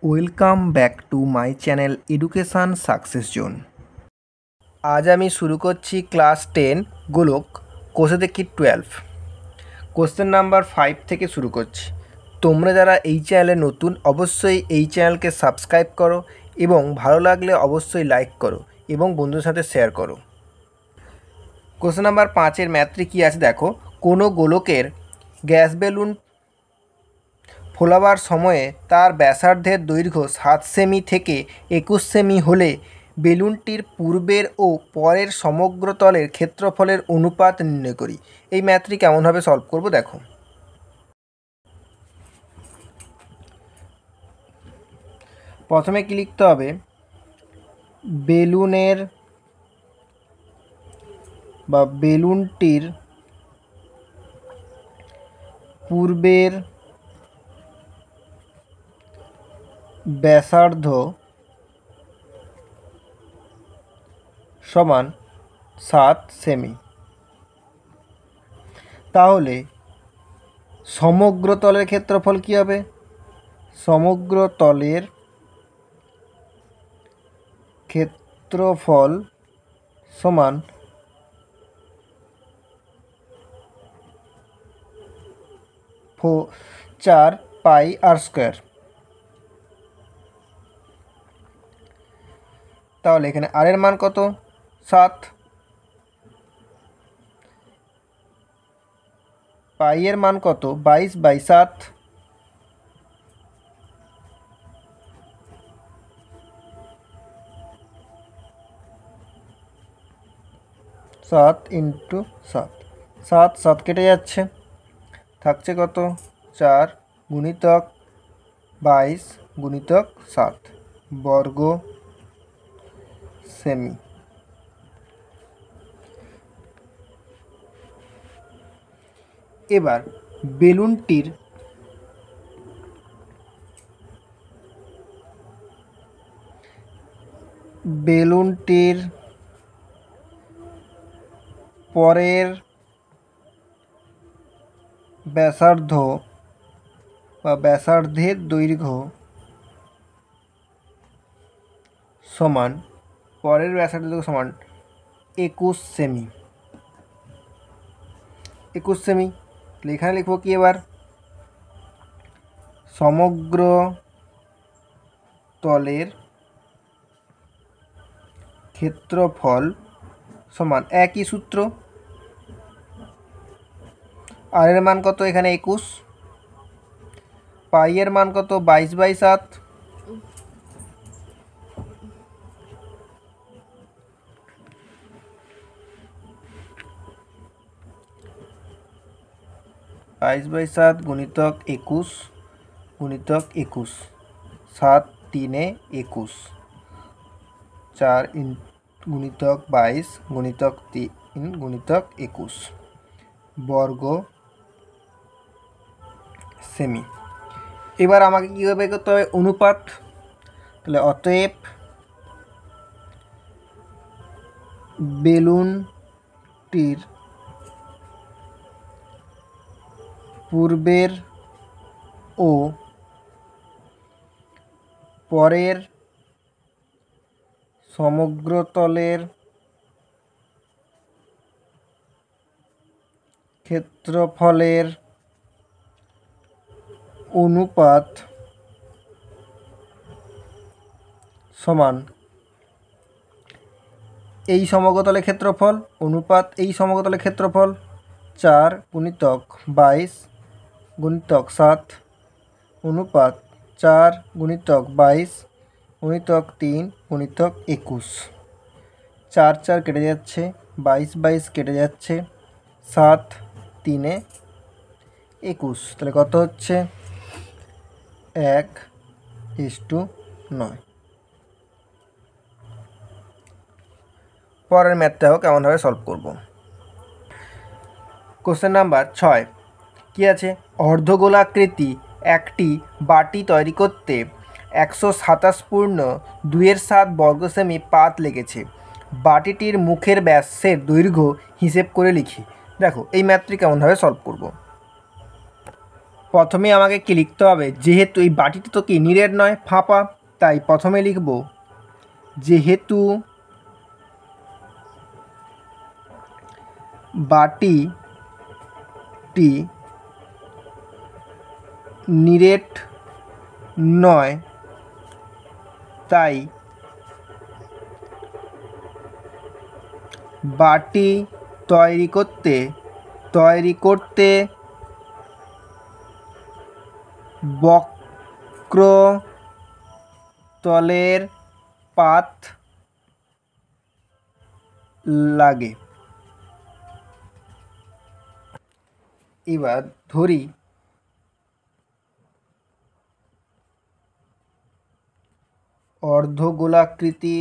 Welcome back to my channel education success zone. আজ আমি শুরু করছি ক্লাস 10 গোলক কোষে দেখি 12 কোশ্চেন নাম্বার 5 থেকে শুরু করছি। তোমরা যারা এই চ্যানেলে নতুন অবশ্যই এই চ্যানেলকে সাবস্ক্রাইব করো এবং ভালো লাগলে অবশ্যই লাইক করো এবং বন্ধুদের সাথে শেয়ার করো। কোশ্চেন নাম্বার 5-এর ম্যাথটি কী আছে দেখো। কোনো গোলকের গ্যাস বেলুন ফোলাবার সময়ে তার ব্যাসার্ধের দৈর্ঘ্য 7 সেমি থেকে 21 সেমি হলে বেলুনটির পূর্বের ও পরের সমগ্র তলের ক্ষেত্রফলের অনুপাত নির্ণয় করি। এই ম্যাথটি কেমনভাবে সলভ করব দেখো। প্রথমে কি লিখতে হবে, বেলুনের বা বেলুনটির পূর্বের ব্যাসার্ধ সমান 7 সেমি। তাহলে সমগ্র তলের ক্ষেত্রফল কী হবে? সমগ্র তলের ক্ষেত্রফল সমান 4 পাই আর স্কোয়ার। তাহলে এখানে আর এর মান কত? 7। পাই এর মান কত? 22/7। 7 × 7, 7 7 কেটে যাচ্ছে, থাকছে কত? 4 গুণিতক 22 গুণিতক 7 বর্গ সেমি। এবার বেলুনটির পরের ব্যাসার্ধ বা ব্যাসার্ধের দৈর্ঘ্য সমান 21 সেমি। 21 সেমি এখানে লিখব কি এবার? সমগ্র তলের ক্ষেত্রফল সমান একই সূত্র। আর এর মান কত? এখানে 21। পাই এর মান কত? 22/7। গুণিতক 21 গুণিতক 21, 7 3 21, 4 গুণিতক 22 গুণিতক 3 গুণিতক 21 বর্গ সেমি। এবার আমাকে কীভাবে করতে হবে? অনুপাত। তাহলে অতএব বেলুনটির পূর্বের ও পরের সমগ্র তলের ক্ষেত্রফলের অনুপাত সমান এই সমগ্রতলের ক্ষেত্রফল অনুপাত এই সমগ্রতলের ক্ষেত্রফল 4 গুণিতক 22 গুণিতক 7 অনুপাত 4 গুণিতক 22 গুণিতক 3 গুণিতক 21। 4 4 কেটে যাচ্ছে, 22 কেটে যাচ্ছে, 7 3 21। তাহলে কত হচ্ছে? 1:9। পরের ম্যাথটাও কেমনভাবে সলভ করব। কোশ্চেন নাম্বার 6 কি আছে? অর্ধগোলাকৃতি একটি বাটি তৈরি করতে 127.2 বর্গ সেমি পাত লেগেছে। বাটিটির মুখের ব্যাসের দৈর্ঘ্য হিসেব করে লিখি। দেখো এই ম্যাথটি কেমনভাবে সলভ করব। প্রথমে আমাকে কি লিখতে হবে, যেহেতু এই বাটিটা তো কি নিরেট নয়, ফাঁপা, তাই প্রথমে লিখব যেহেতু বাটিটি নিরেট নয় তাই বাটি তৈরি করতে বক্রতলের পাত লাগে। এবার ধরি অর্ধগোলাকৃতি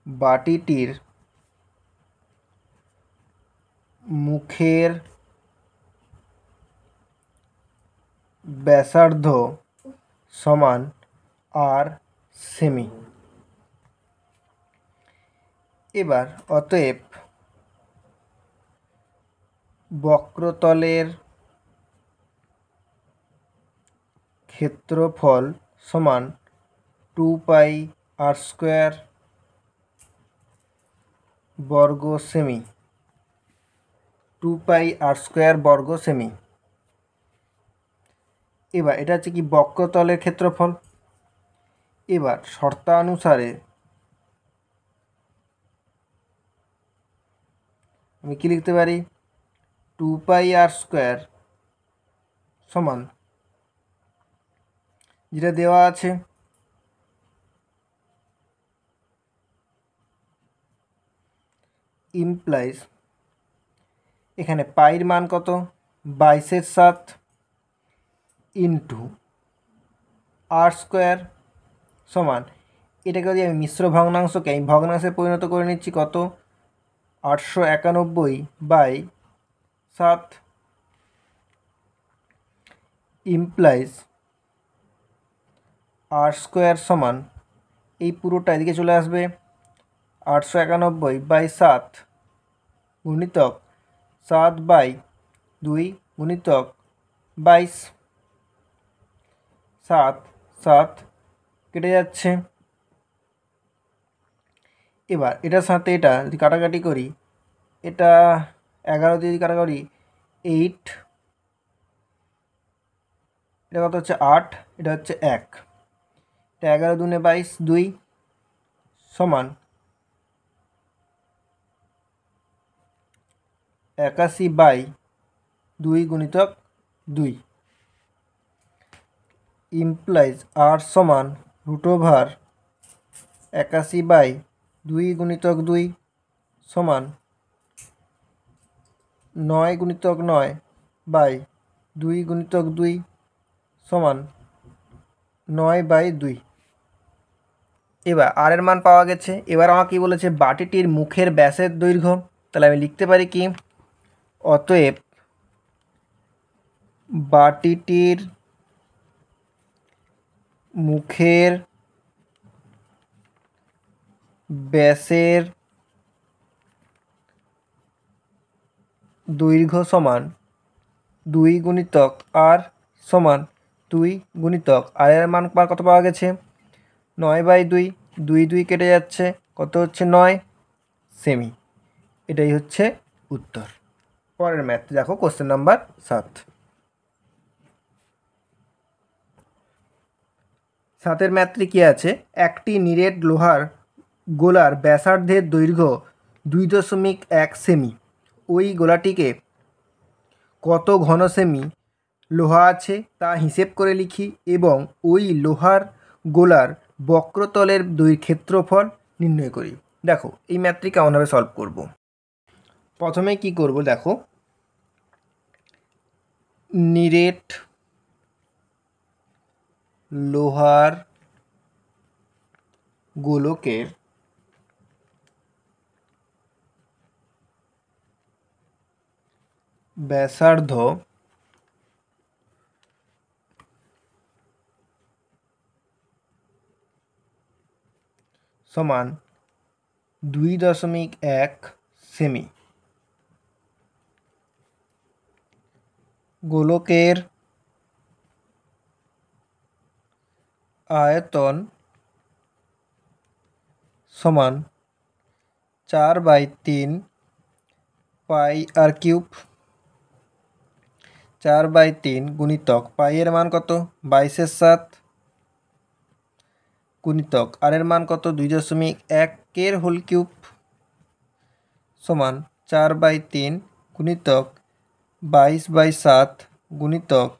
বাটিটির মুখের ব্যাসার্ধ সমান আর সেমি। এবার অতএব বক্রতলের ক্ষেত্রফল সমান 2πr² বর্গ সেমি, 2πr² বর্গ সেমি। এবার এটা হচ্ছে কি বক্রতলের ক্ষেত্রফল। এবার শর্তানুসারে আমি কি লিখতে পারি, 2πr² সমান যেটা দেওয়া আছে ইমপ্লাইজ, এখানে পাইর মান কত 22/7 ইন্টু r² সমান, এটাকে যদি আমি মিশ্র ভগ্নাংশকে আমি ভগ্নাংশে পরিণত করে নিচ্ছি কত 891/7 ইমপ্লাইজ r² সমান এই পুরোটা এদিকে চলে আসবে 891/7 গুণিতক 7/2 গুণিতক 22, 7 7 কেটে যাচ্ছে। এবার এটার সাথে এটা যদি কাটাকাটি করি, এটা 11 দিয়ে যদি কাটাকাটি 8, এটা কত হচ্ছে 8, এটা হচ্ছে 1, এটা 11 দুনে 22 2 সমান 81/2 গুণিতক 2 ইমপ্লাইজ r সমান √81/2 গুণিতক 2 সমান 9 গুণিতক 9/2 গুণিতক 2 সমান 9/2। এবার আর এর মান পাওয়া গেছে। এবার আমাকে কি বলেছে, বাটিটির মুখের ব্যাসের দৈর্ঘ্য, তাহলে আমি লিখতে পারি কি, অতএব বাটিটির মুখের ব্যাসের দৈর্ঘ্য সমান 2 গুণিতক r সমান 2 গুণিতক আর এর মান কত পাওয়া গেছে 9/2, 2 2 কেটে যাচ্ছে, কত হচ্ছে 9 সেমি। এটাই হচ্ছে উত্তর। পরের ম্যাথ দেখো, কোশ্চেন নাম্বার 7। 7-এর ম্যাথটি কী আছে, একটি নিরেট লোহার গোলার ব্যাসার্ধের দৈর্ঘ্য 2.1 সেমি, ওই গোলাটিকে কত ঘন সেমি লোহা আছে তা হিসেব করে লিখি এবং ওই লোহার গোলার বক্রতলের ক্ষেত্রফল নির্ণয় করি। দেখো এই ম্যাথটি কেমনভাবে সলভ করব। প্রথমে কি করব, দেখো নিরেট লোহার গোলকের ব্যাসার্ধ সমান 2.1 সেমি। গোলকের আয়তন সমান 4/3 পাই আর কিউব। 4/3 গুণিতক পাই এর মান কত 22/7 গুণিতক আর এর মান কত 2.1 হোল কিউব সমান 4/3 গুণিতক 22/7 গুণিতক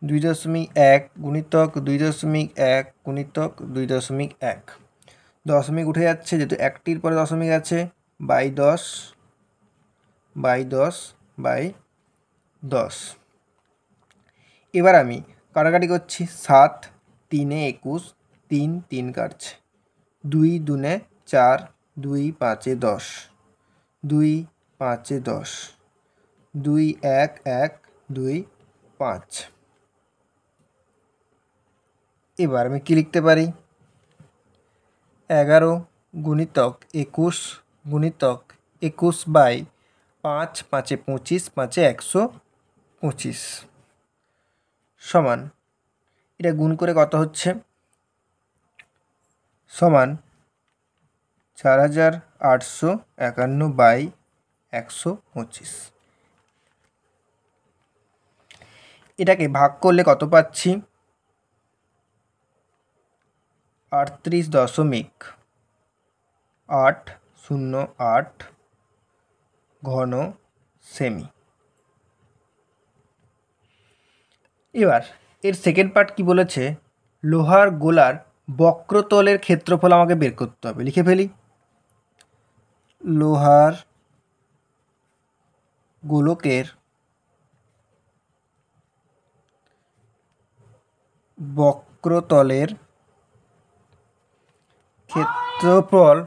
2.1 গুণিতক 2.1 গুণিতক 2.1। দশমিক উঠে যাচ্ছে, যেহেতু একটির পরে দশমিক আছে, বাই 10 বাই 10 বাই 10। এবার আমি কাটাকাটি করছি। 7 3 21, 3 3 কাটছে, 2 2 4, 2 5 10, 2 5 10, 2 1 1, 2 5। এবার আমি কি লিখতে পারি? 11 গুণিতক 21 গুণিতক 21/5 5 25 5 125 সমান, এটা গুণ করে কত হচ্ছে সমান 4851/125। এটাকে ভাগ করলে কত পাচ্ছি 38.808 ঘন সেমি। এবার এর সেকেন্ড পার্ট কি বলেছে, লোহার গোলার বক্রতলের ক্ষেত্রফল আমাকে বের করতে হবে। লিখে ফেলি। লোহার গোলকের বক্রতলের ক্ষেত্রফল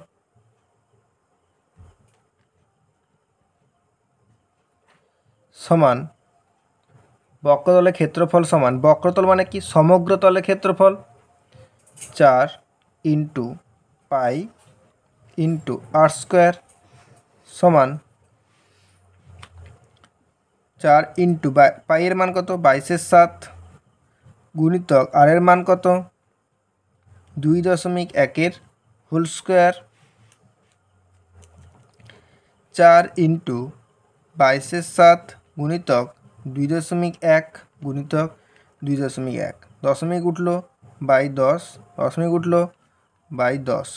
সমান, বক্রতলের ক্ষেত্রফল সমান, বক্রতল মানে কি সমগ্র তলের ক্ষেত্রফল, 4 ইন্টু পাই ইন্টু আর স্কোয়ার সমান 4 ইন্টু পাই এর মান কত 22/7 গুণিতক আর এর মান কত 2.1 হোল স্কোয়ার, 4 ইন্টু 22/7 গুণিতক 2.1 গুণিতক 2.1, দশমিক উঠলো বাই 10, দশমিক উঠলো বাই 10,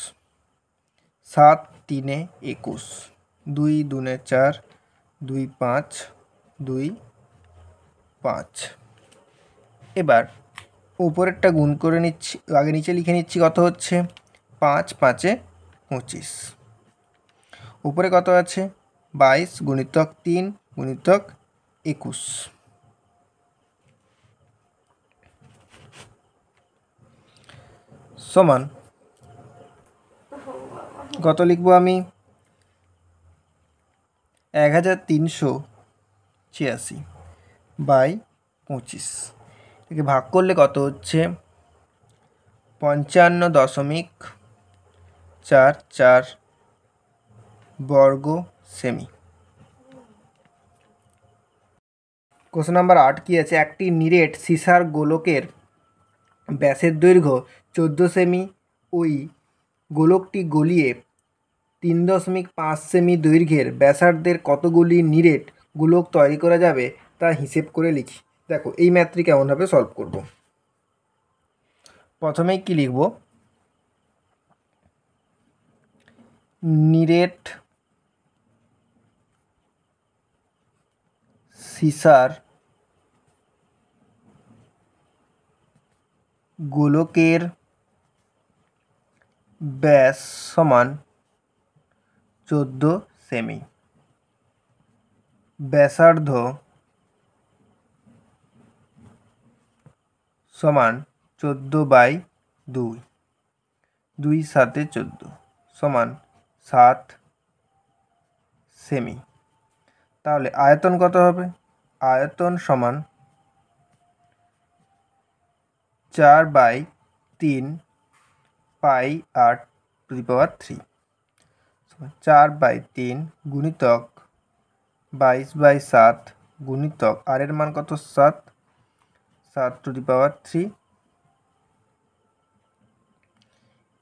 7 3 21, 2 2 4, 2 5, 2 5। এবার উপরেরটা গুণ করে নিচ্ছি, আগে নিচে লিখে নিচ্ছি কত হচ্ছে 5 5 25, উপরে কত আছে 22 গুণিতক 3 গুণিতক 21 সমান কত লিখবো আমি 1386/25। একে ভাগ করলে কত হচ্ছে 55.44 বর্গ সেমি। কোশ্চেন নাম্বার 8 কি আছে, একটি নিরেট সিসার গোলকের ব্যাসের দৈর্ঘ্য 14 সেমি, ওই গোলকটি গলিয়ে 3.5 সেমি দৈর্ঘ্যের ব্যাসার্ধের কতগুলি নিরেট গোলক তৈরি করা যাবে তা হিসেব করে লিখি। দেখো এই ম্যাথটি কেমনভাবে সলভ করব। প্রথমেই কি লিখব, নিরেট সিসার গোলকের ব্যাস সমান 14 সেমি, ব্যাসার্ধ সমান 14/2, 2 7 14 সমান 7 সেমি। তাহলে আয়তন কত হবে, আয়তন সমান 4/3 পাই আর টু দি পাওয়ার 3 4/3 গুণিতক 22/7 গুণিতক আর এর মান কত 7, 7⁻³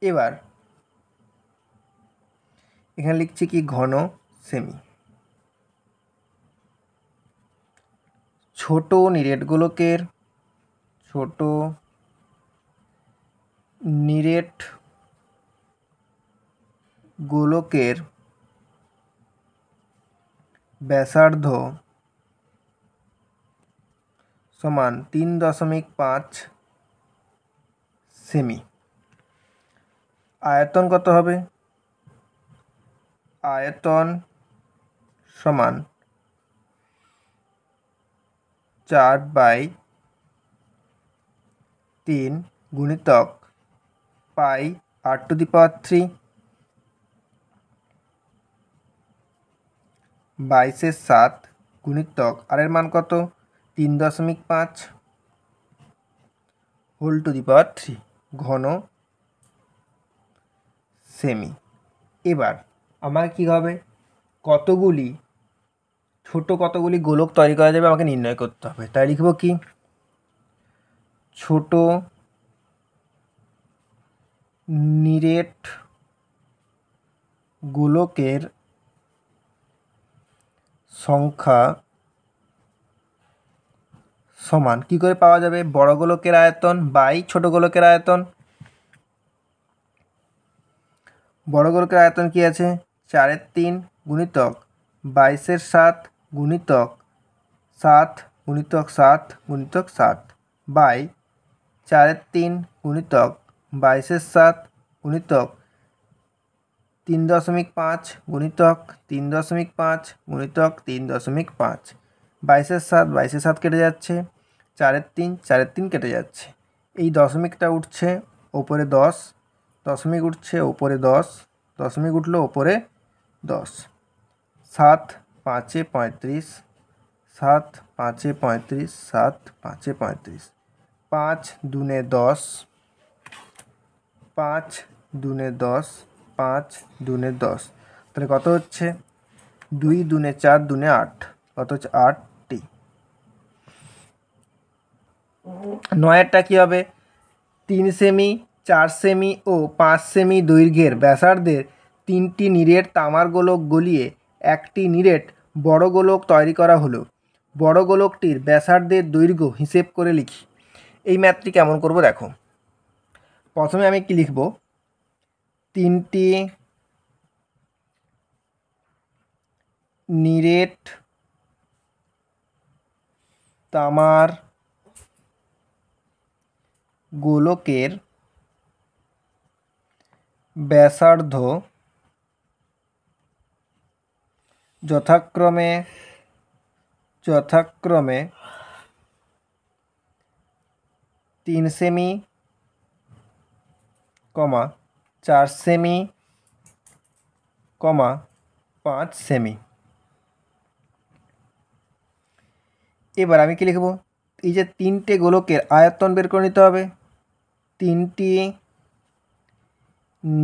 এবার এখানে লিখছি কি ঘন সেমি। ছোট নিরেট গোলকের ব্যাসার্ধ সমান 3.5 সেমি। আয়তন কত হবে? আয়তন সমান 4/3 গুণিতক πr⁻³ 22/7 গুণিতক আর এর মান কত 3.5 হোল⁻³ ঘন সেমি। এবার আমাকে কী হবে ছোট কতগুলি গোলক তৈরি করা যাবে আমাকে নির্ণয় করতে হবে। তাই লিখব কি ছোট নিরেট গোলকের সংখ্যা সমান কি করে পাওয়া যাবে বড় গোলকের আয়তন বাই ছোট গোলকের আয়তন। বড় গোলকের আয়তন কি আছে 4/3 গুণিতক 22/7 গুণিতক 7 গুণিতক 7 গুণিতক 7 বাই 4/3 গুণিতক 22/7 গুণিতক 3.5 গুণিতক 3.5 গুণিতক 3.5 22/7 কেটে যাচ্ছে 4/3 কেটে যাচ্ছে। এই দশমিকটা উঠছে ওপরে 10 দশমিক উঠছে ওপরে 10 দশমিক উঠলো ওপরে 10 7×5 = 35 7×5 = 35 7×5 = 35 5×2 = 10 5×2 = 10 5×2 = 10 তাহলে কত হচ্ছে 2×2 = 4 2 × 8 কত হচ্ছে 8টি। 9এরটা কী হবে 3 সেমি 4 সেমি ও 5 সেমি দৈর্ঘ্যের ব্যাসার্ধের 3টি নিরেট তামার গোলক গলিয়ে একটি নিরেট বড় গোলক তৈরি করা হলো। বড় গোলকটির ব্যাসার্ধের দৈর্ঘ্য হিসেব করে লিখি। এই ম্যাথটি কেমন করব দেখো। প্রথমে আমি কি লিখব 3টি নিরেট তামার গোলকের ব্যাসার্ধ যথাক্রমে 3 সেমি, 4 সেমি, 5 সেমি। এবার আমি কি লিখব এই যে 3টে গোলকের আয়তন বের করে নিতে হবে। 3টি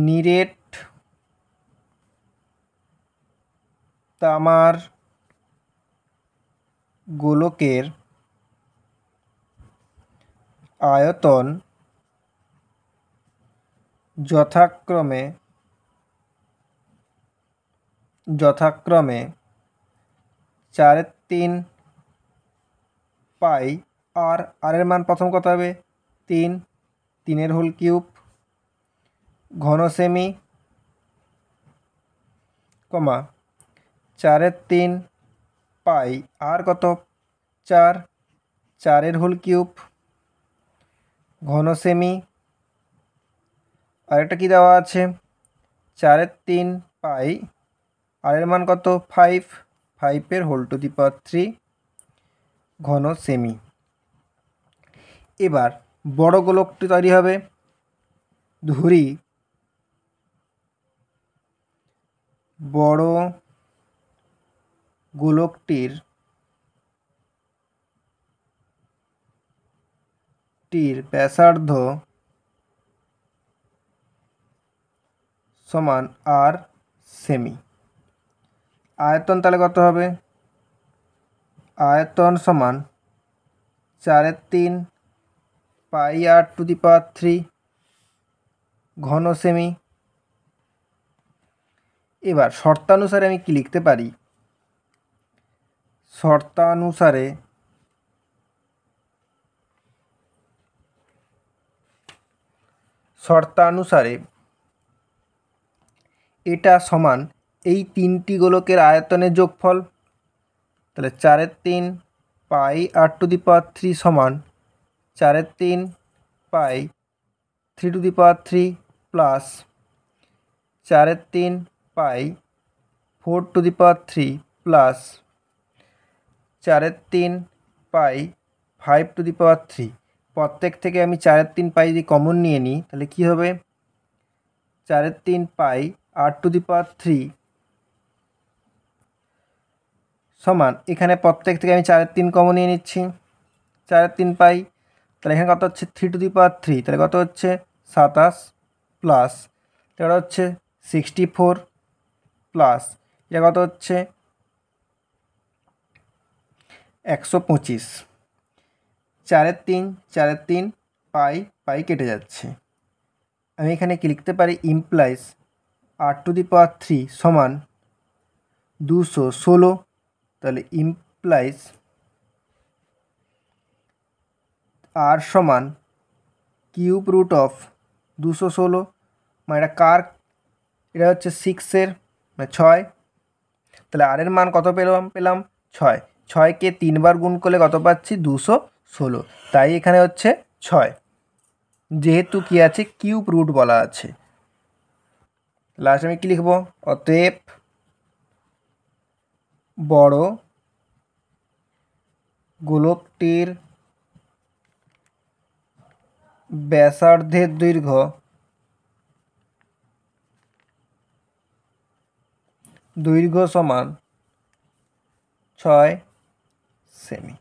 নিরেট তামার গোলকের আয়তন যথাক্রমে 4/3 পাই আর এর মান প্রথম কত হবে 3 3 হোল কিউব ঘন সেমি 4/3 পাই আর কত 4 4 হোল কিউব ঘন সেমি আরেকটা কি দেওয়া আছে 4/3 পাই আর এর মান কত 5 5 হোল⁻³ ঘন সেমি। এবার বড় গোলকটি তৈরি হবে ধরি বড় গোলকটির ব্যাসার্ধ সমান r সেমি। আয়তন তাহলে কত হবে? আয়তন সমান 4/3 পাই r⁻³ ঘন সেমি। এবার শর্তানুসারে আমি কি লিখতে পারি? শর্তানুসারে এটা সমান এই তিনটি গোলকের আয়তনের যোগফল। তাহলে 4/3 পাই r⁻³ সমান 4/3 পাই 3⁻³ প্লাস 4/3 পাই 4⁻³ প্লাস 4/3 পাই 5⁻³। প্রত্যেক থেকে আমি 4/3 পাই যদি কমন নিয়ে নিই তাহলে কি হবে? 4/3 পাই r⁻³ সমান, এখানে প্রত্যেক থেকে আমি 4/3 কমন নিয়ে নিচ্ছি, 4/3 পাই। তাহলে এখানে কত হচ্ছে? 3⁻³ তাহলে কত হচ্ছে? 27 প্লাস এটা হচ্ছে 64 প্লাস এটা কত হচ্ছে? 125। 4/3 পাই কেটে যাচ্ছে। আমি এখানে কি লিখতে পারি? ইমপ্লাইজ r⁻³ সমান 216। তাহলে ইমপ্লাইজ r সমান কিউব রুট অফ 216, মানে এটা কার? এটা হচ্ছে 6-এর, মানে 6। তাহলে আর এর মান কত পেলাম 6। 6কে 3 বার গুণ করলে কত পাচ্ছি? 216। তাই এখানে হচ্ছে 6, যেহেতু কি আছে? কিউব রুট বলা আছে। লাস্ট আমি কি লিখব? অতএব বড় গোলকটির ব্যাসার্ধের দৈর্ঘ্য সমান 6 সেমি।